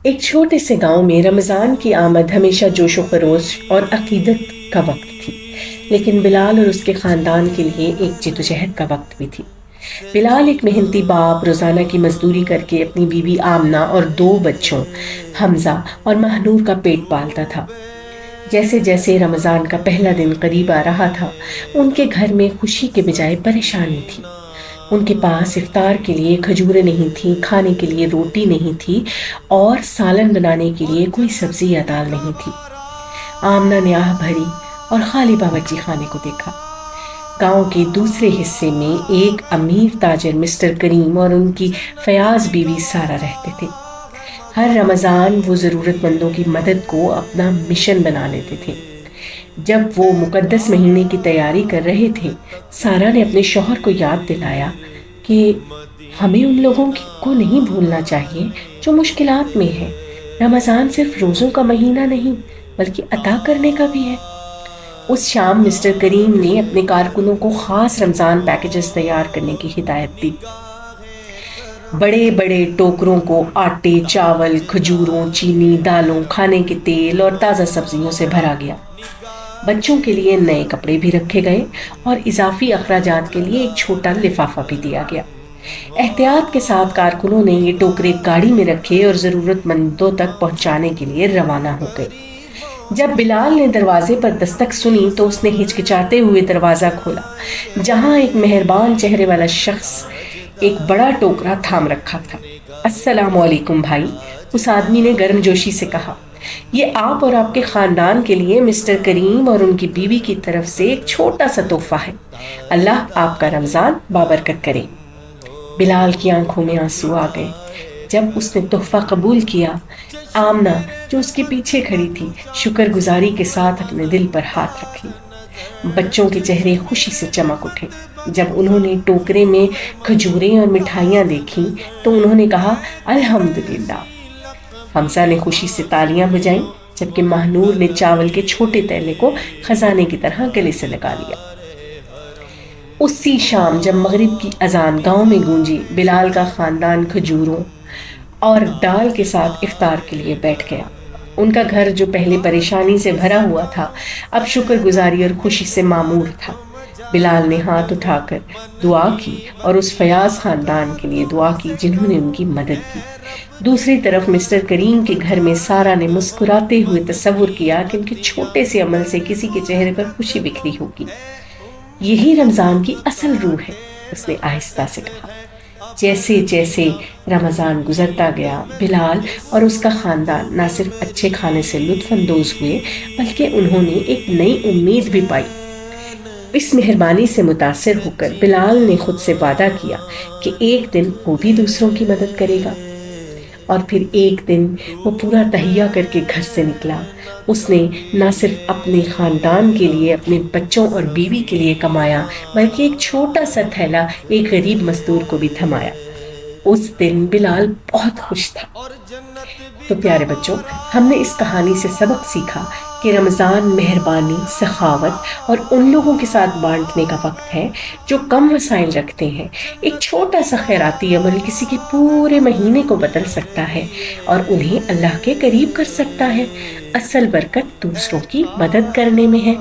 ایک چھوٹے سے گاؤں میں رمضان کی آمد ہمیشہ جوش و خروش اور عقیدت کا وقت تھی، لیکن بلال اور اس کے خاندان کے لیے ایک جدوجہد کا وقت بھی تھی۔ بلال ایک محنتی باپ روزانہ کی مزدوری کر کے اپنی بیوی آمنہ اور دو بچوں حمزہ اور مہنور کا پیٹ پالتا تھا۔ جیسے جیسے رمضان کا پہلا دن قریب آ رہا تھا، ان کے گھر میں خوشی کے بجائے پریشانی تھی۔ ان کے پاس افطار کے لیے کھجوریں نہیں تھیں، کھانے کے لیے روٹی نہیں تھی اور سالن بنانے کے لیے کوئی سبزی یا دال نہیں تھی۔ آمنہ نے آہ بھری اور خالی باورچی خانے کو دیکھا۔ گاؤں کے دوسرے حصے میں ایک امیر تاجر مسٹر کریم اور ان کی فیاض بیوی سارہ رہتے تھے۔ ہر رمضان وہ ضرورت مندوں کی مدد کو اپنا مشن بنا لیتے تھے۔ جب وہ مقدس مہینے کی تیاری کر رہے تھے، سارہ نے اپنے شوہر کو یاد دلایا کہ ہمیں ان لوگوں کو نہیں بھولنا چاہیے جو مشکلات میں ہیں۔ رمضان صرف روزوں کا مہینہ نہیں بلکہ عطا کرنے کا بھی ہے۔ اس شام مسٹر کریم نے اپنے کارکنوں کو خاص رمضان پیکیجز تیار کرنے کی ہدایت دی۔ بڑے بڑے ٹوکروں کو آٹے، چاول، کھجوروں، چینی، دالوں، کھانے کے تیل اور تازہ سبزیوں سے بھرا گیا۔ بچوں کے لیے نئے کپڑے بھی رکھے گئے اور اضافی اخراجات کے لیے ایک چھوٹا لفافہ بھی دیا گیا۔ احتیاط کے ساتھ کارکنوں نے یہ ٹوکرے گاڑی میں رکھے اور ضرورت مندوں تک پہنچانے کے لیے روانہ ہو گئے۔ جب بلال نے دروازے پر دستک سنی تو اس نے ہچکچاتے ہوئے دروازہ کھولا، جہاں ایک مہربان چہرے والا شخص ایک بڑا ٹوکرا تھام رکھا تھا۔ السلام علیکم بھائی، اس آدمی نے گرم جوشی سے کہا۔ یہ آپ اور آپ کے خاندان کے لیے مسٹر کریم اور ان کی بیوی کی طرف سے ایک چھوٹا سا تحفہ ہے۔ اللہ آپ کا رمضان بابرکت کرے۔ بلال کی آنکھوں میں آنسو آ گئے جب اس نے تحفہ قبول کیا۔ آمنہ جو اس کے پیچھے کھڑی تھی، شکر گزاری کے ساتھ اپنے دل پر ہاتھ رکھ لیا۔ بچوں کے چہرے خوشی سے چمک اٹھے۔ جب انہوں نے ٹوکرے میں کھجوریں اور مٹھائیاں دیکھیں تو انہوں نے کہا الحمدللہ۔ حمزہ نے خوشی سے تالیاں بجائیں، جبکہ مہنور نے چاول کے چھوٹے تیلے کو خزانے کی طرح گلے سے لگا لیا۔ اسی شام جب مغرب کی اذان گاؤں میں گونجی، بلال کا خاندان کھجوروں اور دال کے ساتھ افطار کے لیے بیٹھ گیا۔ ان کا گھر جو پہلے پریشانی سے بھرا ہوا تھا، اب شکر گزاری اور خوشی سے معمور تھا۔ بلال نے ہاتھ اٹھا کر دعا کی اور اس فیاض خاندان کے لیے دعا کی جنہوں نے ان کی مدد کی۔ دوسری طرف مسٹر کریم کے گھر میں سارہ نے مسکراتے ہوئے تصور کیا کہ ان کے چھوٹے سے عمل سے کسی کے چہرے پر خوشی بکھری ہوگی۔ یہی رمضان کی اصل روح ہے، اس نے آہستہ سے کہا۔ جیسے جیسے رمضان گزرتا گیا، بلال اور اس کا خاندان نہ صرف اچھے کھانے سے لطف اندوز ہوئے بلکہ انہوں نے ایک نئی امید بھی پائی۔ اس مہربانی سے متاثر ہو کر بلال نے خود سے وعدہ کیا کہ ایک دن وہ بھی دوسروں کی مدد کرے گا۔ اور پھر ایک دن وہ پورا تہیہ کر کے گھر سے نکلا۔ اس نے نہ صرف اپنے خاندان کے لیے، اپنے بچوں اور بیوی کے لیے کمایا بلکہ ایک چھوٹا سا تھیلا ایک غریب مزدور کو بھی تھمایا۔ اس دن بلال بہت خوش تھا۔ تو پیارے بچوں، ہم نے اس کہانی سے سبق سیکھا کہ رمضان مہربانی، سخاوت اور ان لوگوں کے ساتھ بانٹنے کا وقت ہے جو کم وسائل رکھتے ہیں۔ ایک چھوٹا سا خیراتی عمل کسی کے پورے مہینے کو بدل سکتا ہے اور انہیں اللہ کے قریب کر سکتا ہے۔ اصل برکت دوسروں کی مدد کرنے میں ہے۔